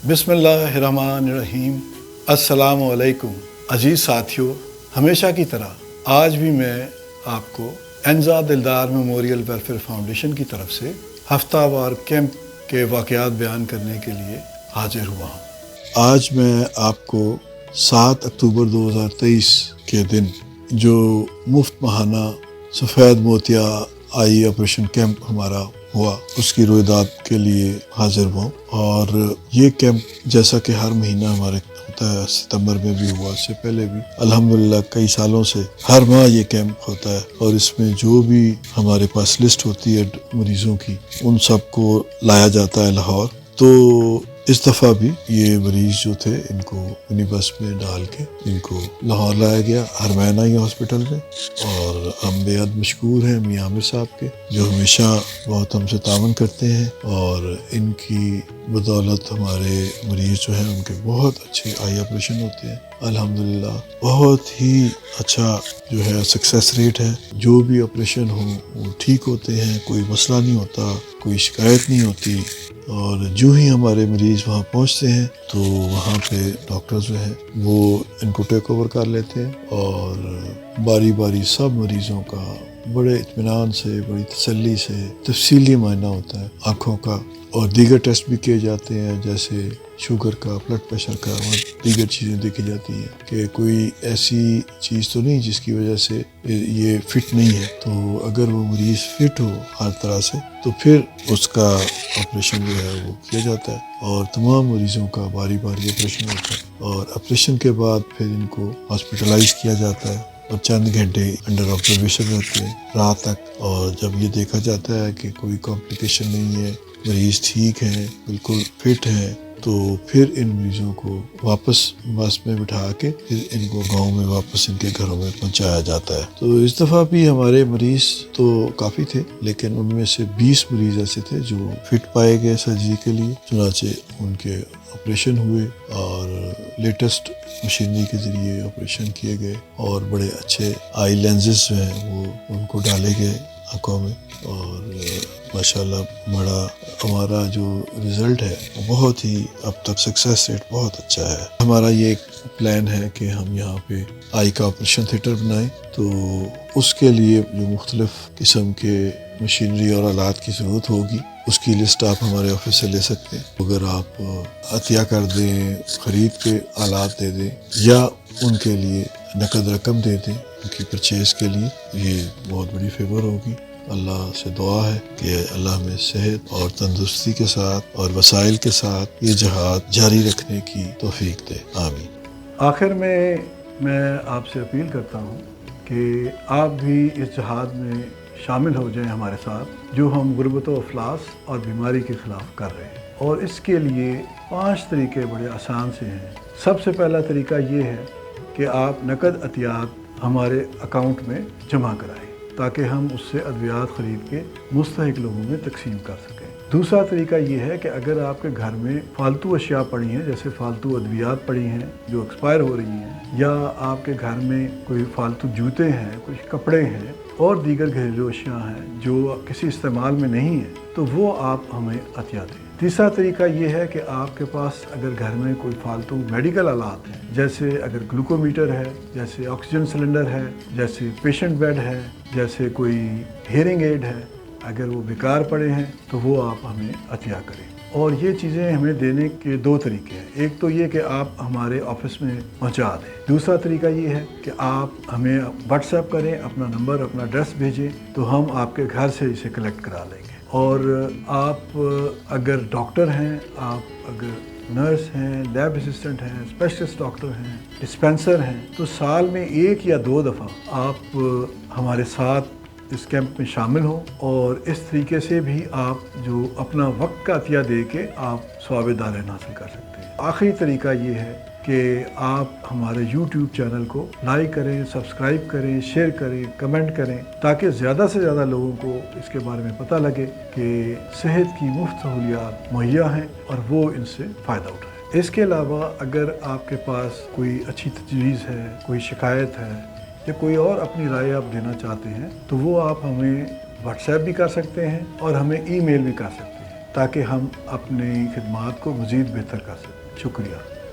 بسم اللہ الرحمن الرحیم۔ السلام علیکم عزیز ساتھیوں، ہمیشہ کی طرح آج بھی میں آپ کو انزا دلدار میموریل ویلفیئر فاؤنڈیشن کی طرف سے ہفتہ وار کیمپ کے واقعات بیان کرنے کے لیے حاضر ہوا ہوں۔ آج میں آپ کو 7 اکتوبر 2023 کے دن جو مفت ماہانہ سفید موتیا آئی آپریشن کیمپ ہمارا ہوا، اس کی رویداد کے لیے حاضر ہوا، اور یہ کیمپ جیسا کہ ہر مہینہ ہمارے ہوتا ہے، ستمبر میں بھی ہوا، اس سے پہلے بھی الحمدللہ کئی سالوں سے ہر ماہ یہ کیمپ ہوتا ہے، اور اس میں جو بھی ہمارے پاس لسٹ ہوتی ہے مریضوں کی، ان سب کو لایا جاتا ہے لاہور۔ تو اس دفعہ بھی یہ مریض جو تھے ان کو منی بس میں ڈال کے ان کو لاہور لایا گیا، حرمین آئی ہاسپٹل میں، اور ہم بے حد مشکور ہیں میاں عامر صاحب کے، جو ہمیشہ بہت ہم سے تعاون کرتے ہیں، اور ان کی بدولت ہمارے مریض جو ہیں ان کے بہت اچھے آئی آپریشن ہوتے ہیں الحمدللہ۔ بہت ہی اچھا جو ہے سکسیس ریٹ ہے، جو بھی آپریشن ہو وہ ٹھیک ہوتے ہیں، کوئی مسئلہ نہیں ہوتا، کوئی شکایت نہیں ہوتی، اور جو ہی ہمارے مریض وہاں پہنچتے ہیں تو وہاں پہ ڈاکٹر جو ہیں وہ ان کو ٹیک اوور کر لیتے ہیں، اور باری باری سب مریضوں کا بڑے اطمینان سے، بڑی تسلی سے تفصیلی معائنہ ہوتا ہے آنکھوں کا، اور دیگر ٹیسٹ بھی کیے جاتے ہیں، جیسے شوگر کا، بلڈ پریشر کا، اور دیگر چیزیں دیکھی جاتی ہیں کہ کوئی ایسی چیز تو نہیں جس کی وجہ سے یہ فٹ نہیں ہے۔ تو اگر وہ مریض فٹ ہو ہر طرح سے تو پھر اس کا آپریشن جو ہے وہ کیا جاتا ہے، اور تمام مریضوں کا باری باری آپریشن ہوتا ہے، اور آپریشن کے بعد پھر ان کو ہاسپٹلائز کیا جاتا ہے، اور چند گھنٹے انڈر آبزرویشن رہتے ہیں رات تک، اور جب یہ دیکھا جاتا ہے کہ کوئی کمپلیکیشن نہیں ہے، مریض ٹھیک ہیں، بالکل فٹ ہیں، تو پھر ان مریضوں کو واپس بس میں بٹھا کے پھر ان کو گاؤں میں واپس ان کے گھروں میں پہنچایا جاتا ہے۔ تو اس دفعہ بھی ہمارے مریض تو کافی تھے، لیکن ان میں سے 20 مریض ایسے تھے جو فٹ پائے گئے سرجری کے لیے، چنانچہ ان کے آپریشن ہوئے، اور لیٹسٹ مشینری کے ذریعے آپریشن کیے گئے، اور بڑے اچھے آئی لینزز جو ہیں وہ ان کو ڈالے گئے آنکھوں میں، اور ماشاءاللہ ہمارا جو رزلٹ ہے وہ بہت ہی اب تک سکسیس ریٹ بہت اچھا ہے۔ ہمارا یہ ایک پلان ہے کہ ہم یہاں پہ آئی کا آپریشن تھیٹر بنائیں، تو اس کے لیے جو مختلف قسم کے مشینری اور آلات کی ضرورت ہوگی اس کی لسٹ آپ ہمارے آفس سے لے سکتے ہیں۔ اگر آپ عطیہ کر دیں، خرید کے آلات دے دیں، یا ان کے لیے نقد رقم دے دیں ان کی پرچیز کے لیے، یہ بہت بڑی فیور ہوگی۔ اللہ سے دعا ہے کہ اللہ ہمیں صحت اور تندرستی کے ساتھ اور وسائل کے ساتھ یہ جہاد جاری رکھنے کی توفیق دے، آمین۔ آخر میں آپ سے اپیل کرتا ہوں کہ آپ بھی اس جہاد میں شامل ہو جائیں ہمارے ساتھ، جو ہم غربت و افلاس اور بیماری کے خلاف کر رہے ہیں، اور اس کے لیے 5 طریقے بڑے آسان سے ہیں۔ سب سے پہلا طریقہ یہ ہے کہ آپ نقد عطیات ہمارے اکاؤنٹ میں جمع کرائیں، تاکہ ہم اس سے ادویات خرید کے مستحق لوگوں میں تقسیم کر سکیں۔ دوسرا طریقہ یہ ہے کہ اگر آپ کے گھر میں فالتو اشیاء پڑی ہیں، جیسے فالتو ادویات پڑی ہیں جو ایکسپائر ہو رہی ہیں، یا آپ کے گھر میں کوئی فالتو جوتے ہیں، کچھ کپڑے ہیں، اور دیگر گھریلو اشیاء ہیں جو کسی استعمال میں نہیں ہیں، تو وہ آپ ہمیں عطیہ دیں۔ تیسرا طریقہ یہ ہے کہ آپ کے پاس اگر گھر میں کوئی فالتو میڈیکل آلات ہیں، جیسے اگر گلوکومیٹر ہے، جیسے آکسیجن سلنڈر ہے، جیسے پیشنٹ بیڈ ہے، جیسے کوئی ہیئرنگ ایڈ ہے، اگر وہ بیکار پڑے ہیں تو وہ آپ ہمیں عطیہ کریں۔ اور یہ چیزیں ہمیں دینے کے 2 طریقے ہیں۔ ایک تو یہ کہ آپ ہمارے آفس میں پہنچا دیں، دوسرا طریقہ یہ ہے کہ آپ ہمیں واٹس ایپ کریں، اپنا نمبر، اپنا ایڈریس بھیجیں، تو ہم آپ کے گھر سے اسے کلیکٹ کرا لیں گے۔ اور آپ اگر ڈاکٹر ہیں، آپ اگر نرس ہیں، لیب اسسٹنٹ ہیں، اسپیشلسٹ ڈاکٹر ہیں، ڈسپینسر ہیں، تو سال میں 1 یا 2 دفعہ آپ ہمارے ساتھ اس کیمپ میں شامل ہوں، اور اس طریقے سے بھی آپ جو اپنا وقت کا عطیہ دے کے آپ ثواب دارین حاصل کر سکتے ہیں۔ آخری طریقہ یہ ہے کہ آپ ہمارے یوٹیوب چینل کو لائک کریں، سبسکرائب کریں، شیئر کریں، کمنٹ کریں، تاکہ زیادہ سے زیادہ لوگوں کو اس کے بارے میں پتہ لگے کہ صحت کی مفت سہولیات مہیا ہیں اور وہ ان سے فائدہ اٹھائیں۔ اس کے علاوہ اگر آپ کے پاس کوئی اچھی تجویز ہے، کوئی شکایت ہے، یا کوئی اور اپنی رائے آپ دینا چاہتے ہیں، تو وہ آپ ہمیں واٹس ایپ بھی کر سکتے ہیں اور ہمیں ای میل بھی کر سکتے ہیں۔ تاکہ ہم اپنی خدمات کو مزید بہتر کر سکیں. شکریہ.